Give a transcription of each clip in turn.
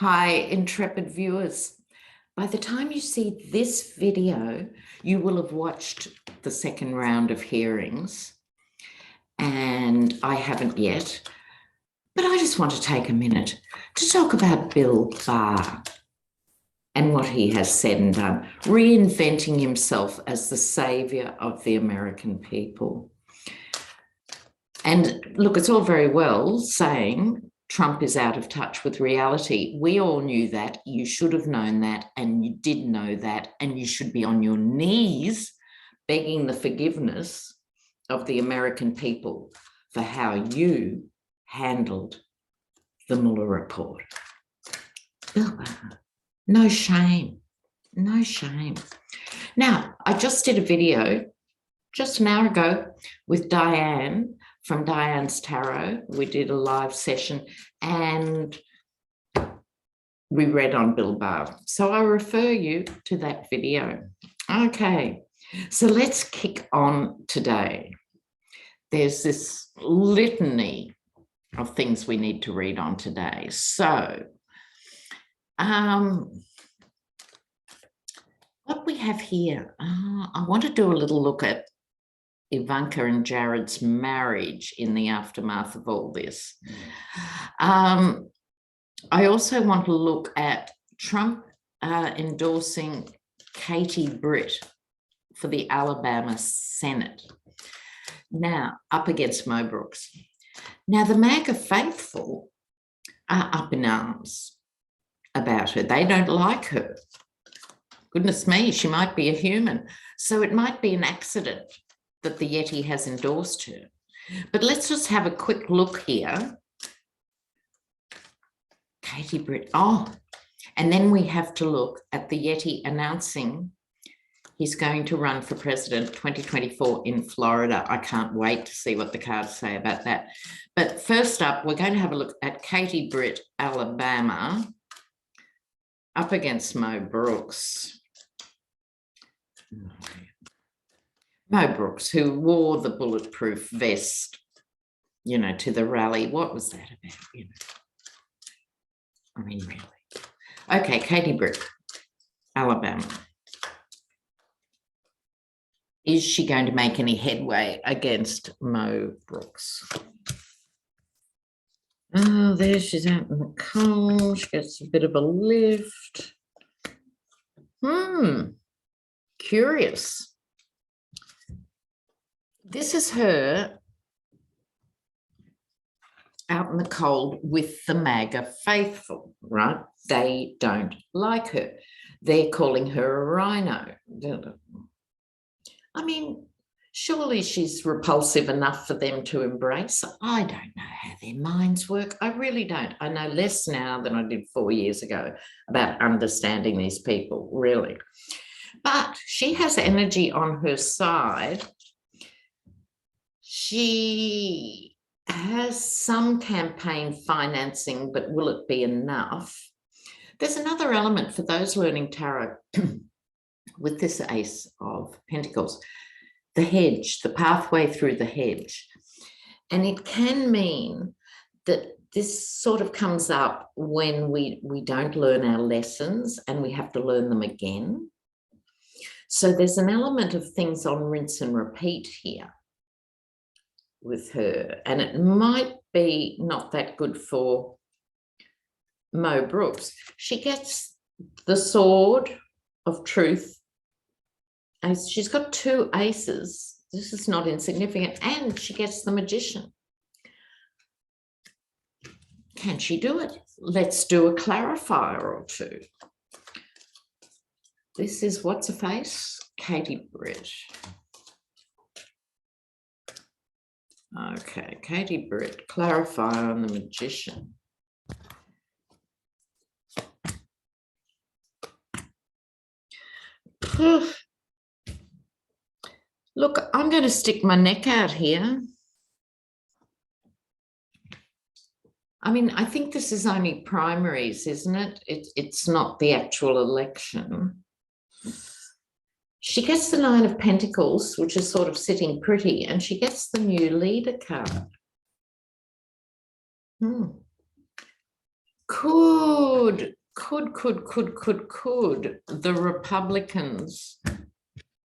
Hi, intrepid viewers. By the time you see this video, you will have watched the second round of hearings, and I haven't yet, but I just want to take a minute to talk about Bill Barr and what he has said and done, reinventing himself as the saviour of the American people. And look, it's all very well saying Trump is out of touch with reality. We all knew that. You should have known that, and you did know that, and you should be on your knees begging the forgiveness of the American people for how you handled the Mueller report. No shame, no shame. Now, I just did a video just an hour ago with Diane from Diane's Tarot. We did a live session and we read on Bill Barr. So I refer you to that video. Okay, so let's kick on today. There's this litany of things we need to read on today. So what we have here, I want to do a little look at Ivanka and Jared's marriage in the aftermath of all this. I also want to look at Trump endorsing Katie Britt for the Alabama Senate. Now, up against Mo Brooks. Now, the MAGA faithful are up in arms about her. They don't like her. Goodness me, she might be a human. So it might be an accident that the Yeti has endorsed her. But let's just have a quick look here. Katie Britt, and then we have to look at the Yeti announcing he's going to run for president 2024 in Florida. I can't wait to see what the cards say about that. But first up, we're going to have a look at Katie Britt, Alabama, up against Mo Brooks. Mo Brooks, who wore the bulletproof vest, to the rally. What was that about? I mean, really. Okay, Katie Britt, Alabama. Is she going to make any headway against Mo Brooks? Oh, there she's out in the cold. She gets a bit of a lift. Curious. This is her out in the cold with the MAGA faithful, right? They don't like her. They're calling her a rhino. I mean, surely she's repulsive enough for them to embrace. I don't know how their minds work. I really don't. I know less now than I did 4 years ago about understanding these people, really. But she has energy on her side. She has some campaign financing, but will it be enough? There's another element for those learning tarot with this Ace of Pentacles, the hedge, the pathway through the hedge. And it can mean that this sort of comes up when we don't learn our lessons and we have to learn them again. So there's an element of things on rinse and repeat here with her, and it might be not that good for Mo Brooks. She gets the sword of truth. She's got 2 aces. This is not insignificant, and she gets the magician. Can she do it? Let's do a clarifier or two. This is what's her face? Katie Britt. Okay, Katie Britt, clarifier on the magician. Look, I'm going to stick my neck out here. I mean, I think this is only primaries, isn't it? It's not the actual election. She gets the 9 of Pentacles, which is sort of sitting pretty, and she gets the new leader card. Could the Republicans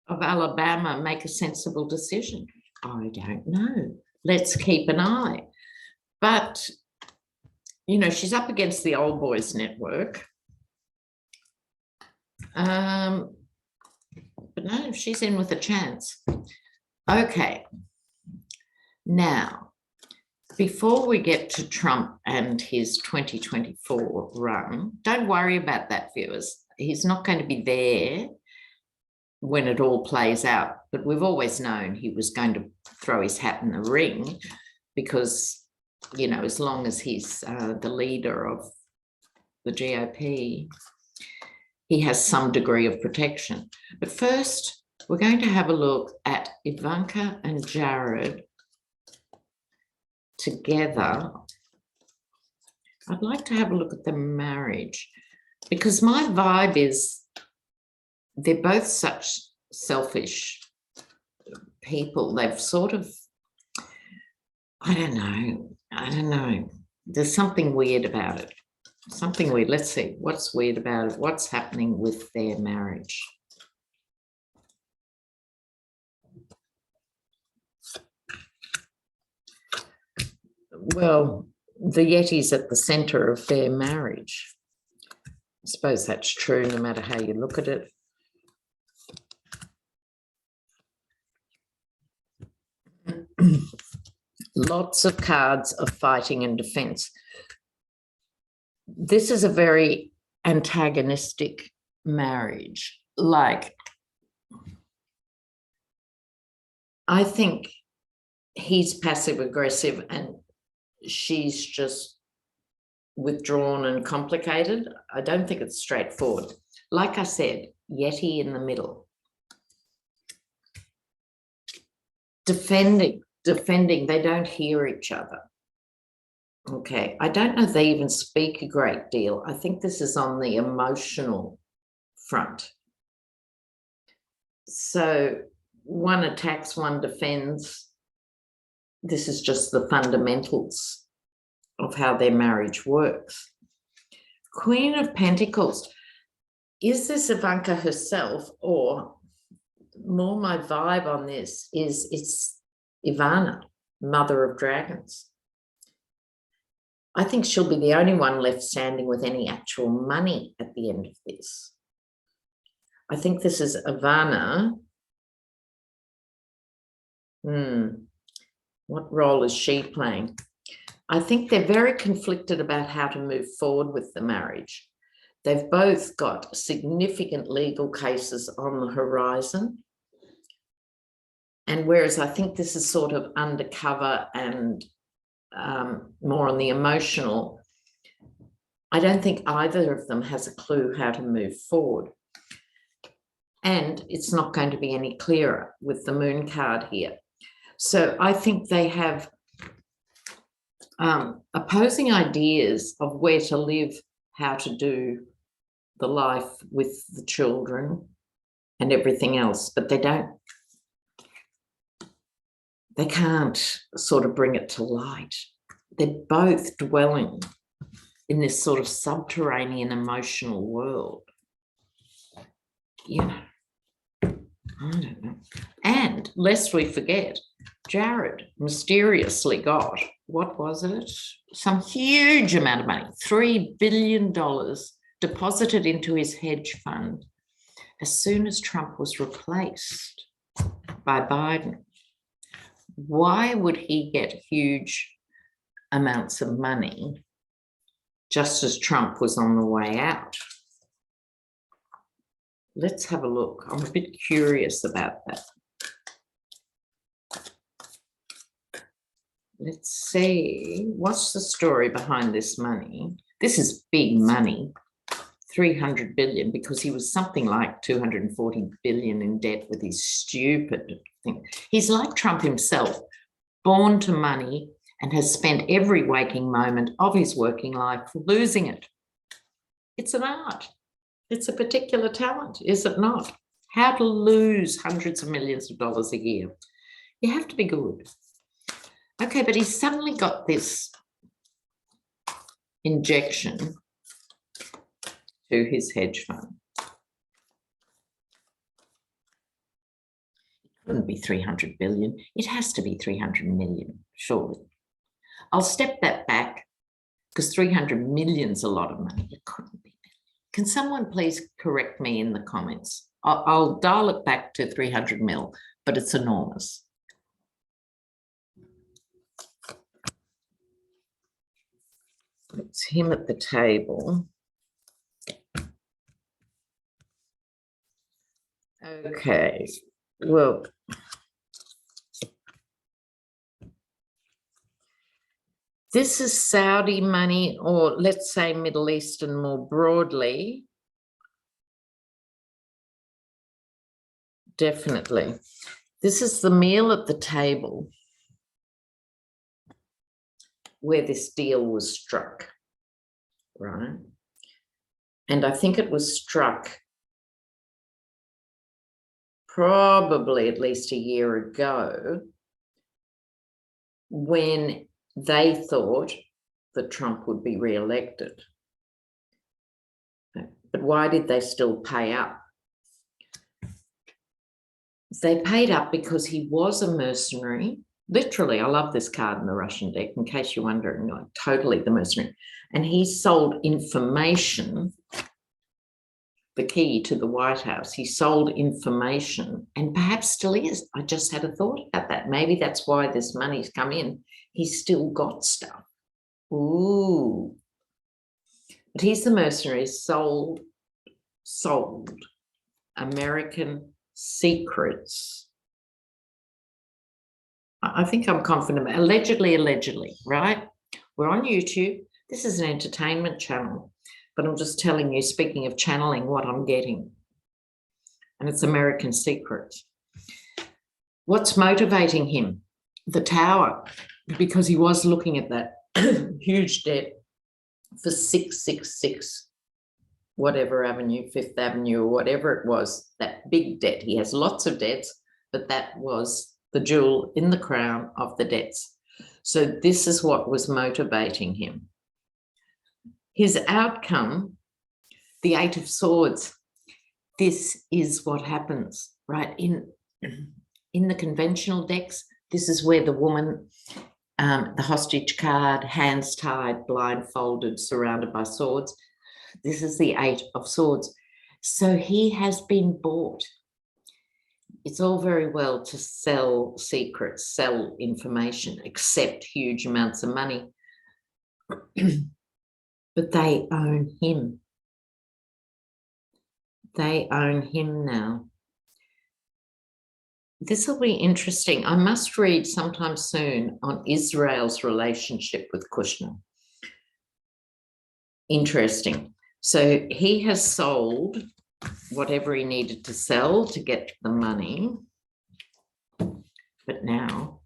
of Alabama make a sensible decision? I don't know. Let's keep an eye. But, you know, she's up against the old boys network. But no, she's in with a chance. Okay. Now, before we get to Trump and his 2024 run, don't worry about that, viewers. He's not going to be there when it all plays out, but we've always known he was going to throw his hat in the ring because, you know, as long as he's the leader of the GOP, he has some degree of protection. But first, we're going to have a look at Ivanka and Jared together. I'd like to have a look at the marriage because my vibe is they're both such selfish people. They've sort of, I don't know. There's something weird about it. Something weird. Let's see what's weird about it. What's happening with their marriage? Well, the Yeti's at the center of their marriage. I suppose that's true no matter how you look at it. Lots of cards of fighting and defense. This is a very antagonistic marriage. Like, I think he's passive aggressive and she's just withdrawn and complicated. I don't think it's straightforward. Like I said, Yeti in the middle. Defending, they don't hear each other. Okay, I don't know if they even speak a great deal. I think this is on the emotional front. So one attacks, one defends. This is just the fundamentals of how their marriage works. Queen of Pentacles. Is this Ivanka herself, or more my vibe on this is it's Ivana, mother of dragons. I think she'll be the only one left standing with any actual money at the end of this. I think this is Ivana. What role is she playing? I think they're very conflicted about how to move forward with the marriage. They've both got significant legal cases on the horizon. And whereas I think this is sort of undercover and more on the emotional, I don't think either of them has a clue how to move forward. And it's not going to be any clearer with the moon card here. So I think they have opposing ideas of where to live, how to do the life with the children and everything else, but they can't sort of bring it to light. They're both dwelling in this sort of subterranean emotional world. You know, I don't know. And lest we forget, Jared mysteriously got, what was it? Some huge amount of money, $3 billion deposited into his hedge fund as soon as Trump was replaced by Biden. Why would he get huge amounts of money just as Trump was on the way out? Let's have a look. I'm a bit curious about that. Let's see. What's the story behind this money? This is big money, 300 billion, because he was something like 240 billion in debt with his stupid thing. He's like Trump himself, born to money and has spent every waking moment of his working life losing it. It's an art. It's a particular talent, is it not? How to lose hundreds of millions of dollars a year. You have to be good. Okay, but he's suddenly got this injection to his hedge fund. It couldn't be 300 billion. It has to be 300 million, surely. I'll step that back because 300 million's a lot of money. It couldn't be. Can someone please correct me in the comments? I'll dial it back to 300 mil, but it's enormous. It's him at the table. Okay, well, this is Saudi money, or let's say Middle Eastern more broadly. Definitely. This is the meal at the table where this deal was struck, right? And I think it was struck probably at least a year ago when they thought that Trump would be re-elected. But why did they still pay up? They paid up because he was a mercenary. Literally, I love this card in the Russian deck, in case you're wondering, like, totally the mercenary. And he sold information, the key to the White House. He sold information, and perhaps still is. I just had a thought about that. Maybe that's why this money's come in. He's still got stuff. Ooh. But he's the mercenary, sold American secrets. I think I'm confident. Allegedly, right? We're on YouTube. This is an entertainment channel, but I'm just telling you, speaking of channeling, what I'm getting. And it's American secrets. What's motivating him? The tower, because he was looking at that huge debt for 666 whatever avenue, Fifth Avenue, or whatever it was, that big debt. He has lots of debts, but that was the jewel in the crown of the debts. So this is what was motivating him. His outcome, the Eight of Swords, this is what happens, right? In the conventional decks, this is where the woman, the hostage card, hands tied, blindfolded, surrounded by swords. This is the Eight of Swords. So he has been bought. It's all very well to sell secrets, sell information, accept huge amounts of money, but they own him. They own him now. This will be interesting. I must read sometime soon on Israel's relationship with Kushner. Interesting. So he has sold whatever he needed to sell to get the money, but now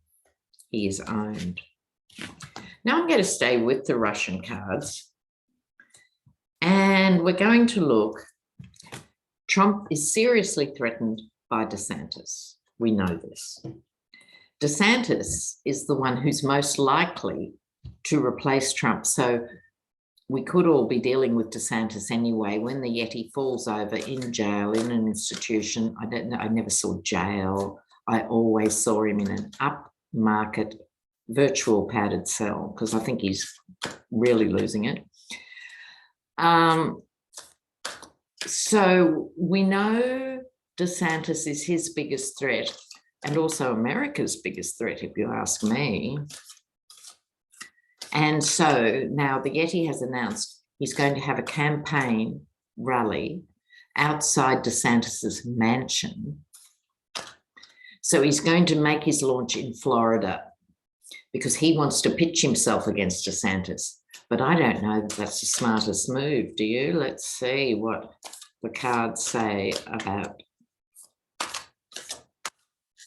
he is owned. Now I'm going to stay with the Russian cards, and we're going to look. Trump is seriously threatened by DeSantis. We know this. DeSantis is the one who's most likely to replace Trump. So we could all be dealing with DeSantis anyway. When the Yeti falls over in jail, in an institution, I don't know, I never saw jail. I always saw him in an upmarket virtual padded cell, because I think he's really losing it. So we know DeSantis is his biggest threat, and also America's biggest threat, if you ask me. And so now the Yeti has announced he's going to have a campaign rally outside DeSantis's mansion. So he's going to make his launch in Florida because he wants to pitch himself against DeSantis. But I don't know that that's the smartest move, do you? Let's see what the cards say about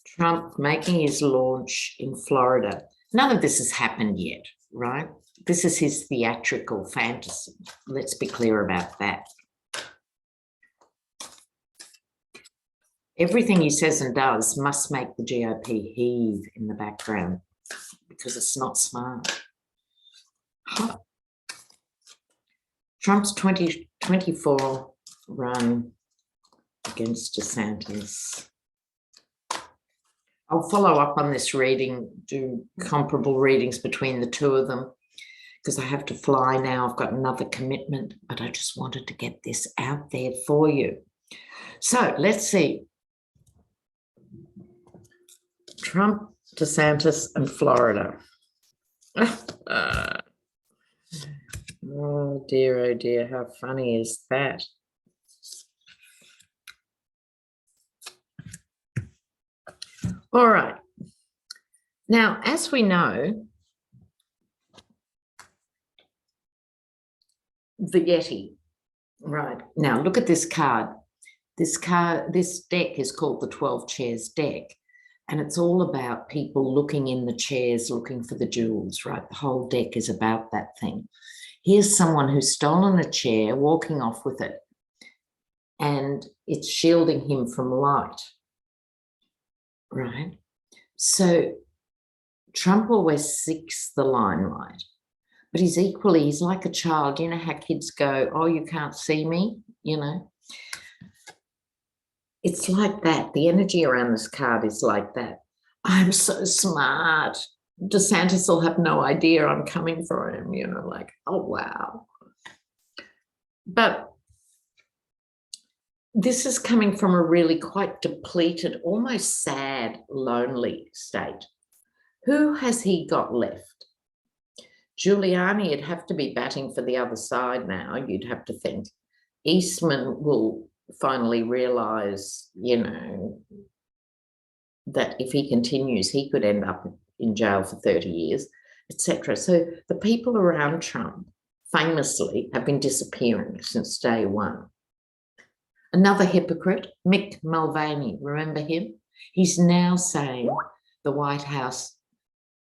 Trump making his launch in Florida. None of this has happened yet, right? This is his theatrical fantasy. Let's be clear about that. Everything he says and does must make the GOP heave in the background because it's not smart. Trump's 2024 run against DeSantis. I'll follow up on this reading, do comparable readings between the two of them, because I have to fly now. I've got another commitment, but I just wanted to get this out there for you. So let's see. Trump, DeSantis, and Florida. Oh dear, how funny is that? All right. Now, as we know, the Yeti, right? Now, look at this card. This deck is called the 12 Chairs deck, and it's all about people looking in the chairs, looking for the jewels, right? The whole deck is about that thing. Here's someone who's stolen a chair, walking off with it, and it's shielding him from light, right? So Trump always seeks the limelight, but he's like a child. You know how kids go, oh, you can't see me, you know? It's like that. The energy around this card is like that. I'm so smart. DeSantis will have no idea I'm coming for him, you know, like, oh, wow. But this is coming from a really quite depleted, almost sad, lonely state. Who has he got left? Giuliani would have to be batting for the other side now, you'd have to think. Eastman will finally realise, you know, that if he continues, he could end up in jail for 30 years, etc. So the people around Trump famously have been disappearing since day one. Another hypocrite, Mick Mulvaney, remember him? He's now saying the White House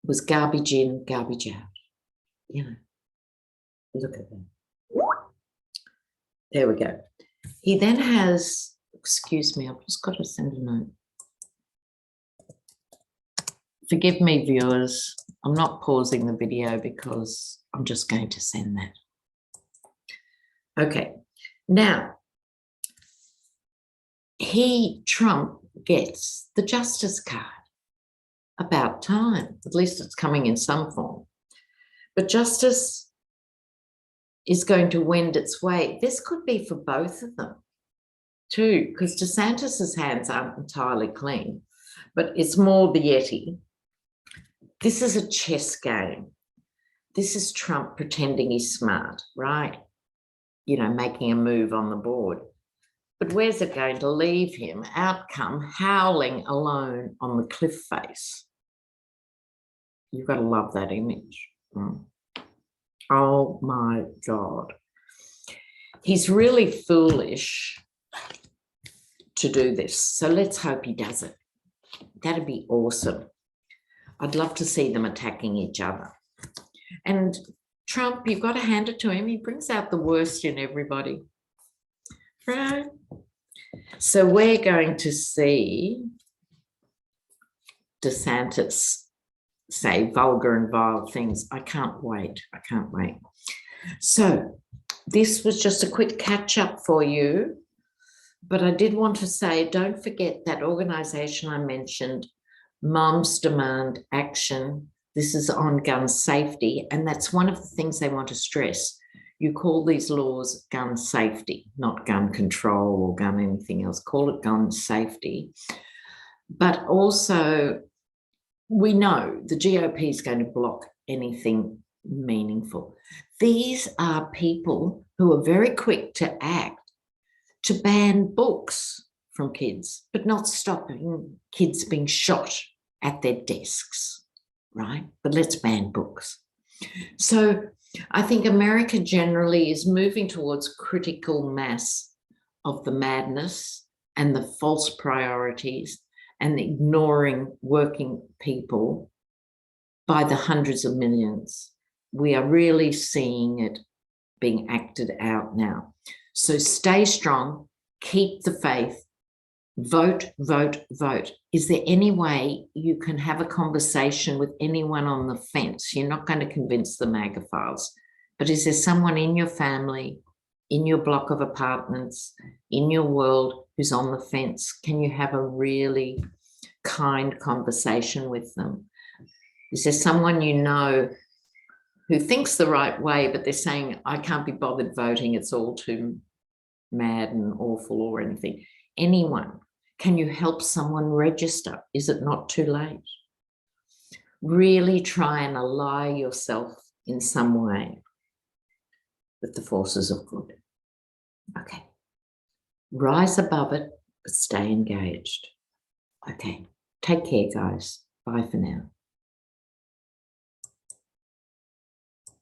was garbage in, garbage out. You know, look at that. There we go. He then has, excuse me, I've just got to send a note. Forgive me, viewers. I'm not pausing the video because I'm just going to send that. Okay. Now, Trump gets the Justice card. About time. At least it's coming in some form. But justice is going to wend its way. This could be for both of them too, because DeSantis's hands aren't entirely clean, but it's more the Yeti. This is a chess game. This is Trump pretending he's smart, right? You know, making a move on the board. But where's it going to leave him? Outcome, howling alone on the cliff face. You've got to love that image. Oh my God. He's really foolish to do this. So let's hope he does it. That'd be awesome. I'd love to see them attacking each other. And Trump, you've got to hand it to him. He brings out the worst in everybody. Right? So we're going to see DeSantis say vulgar and vile things. I can't wait. I can't wait. So this was just a quick catch up for you. But I did want to say, don't forget that organisation I mentioned, Moms Demand Action. This is on gun safety. And that's one of the things they want to stress. You call these laws gun safety, not gun control or gun anything else. Call it gun safety. But also, we know the GOP is going to block anything meaningful. These are people who are very quick to act to ban books from kids, but not stopping kids being shot at their desks, right? But let's ban books. So I think America generally is moving towards critical mass of the madness and the false priorities and ignoring working people by the hundreds of millions. We are really seeing it being acted out now. So stay strong, keep the faith, vote, vote, vote. Is there any way you can have a conversation with anyone on the fence? You're not going to convince the MAGA files But is there someone in your family, in your block of apartments, in your world who's on the fence? Can you have a really kind conversation with them? Is there someone you know who thinks the right way, but they're saying, I can't be bothered voting, it's all too mad and awful or anything? Anyone. Can you help someone register? Is it not too late? Really try and ally yourself in some way with the forces of good. Okay. Rise above it, but stay engaged. Okay. Take care, guys. Bye for now.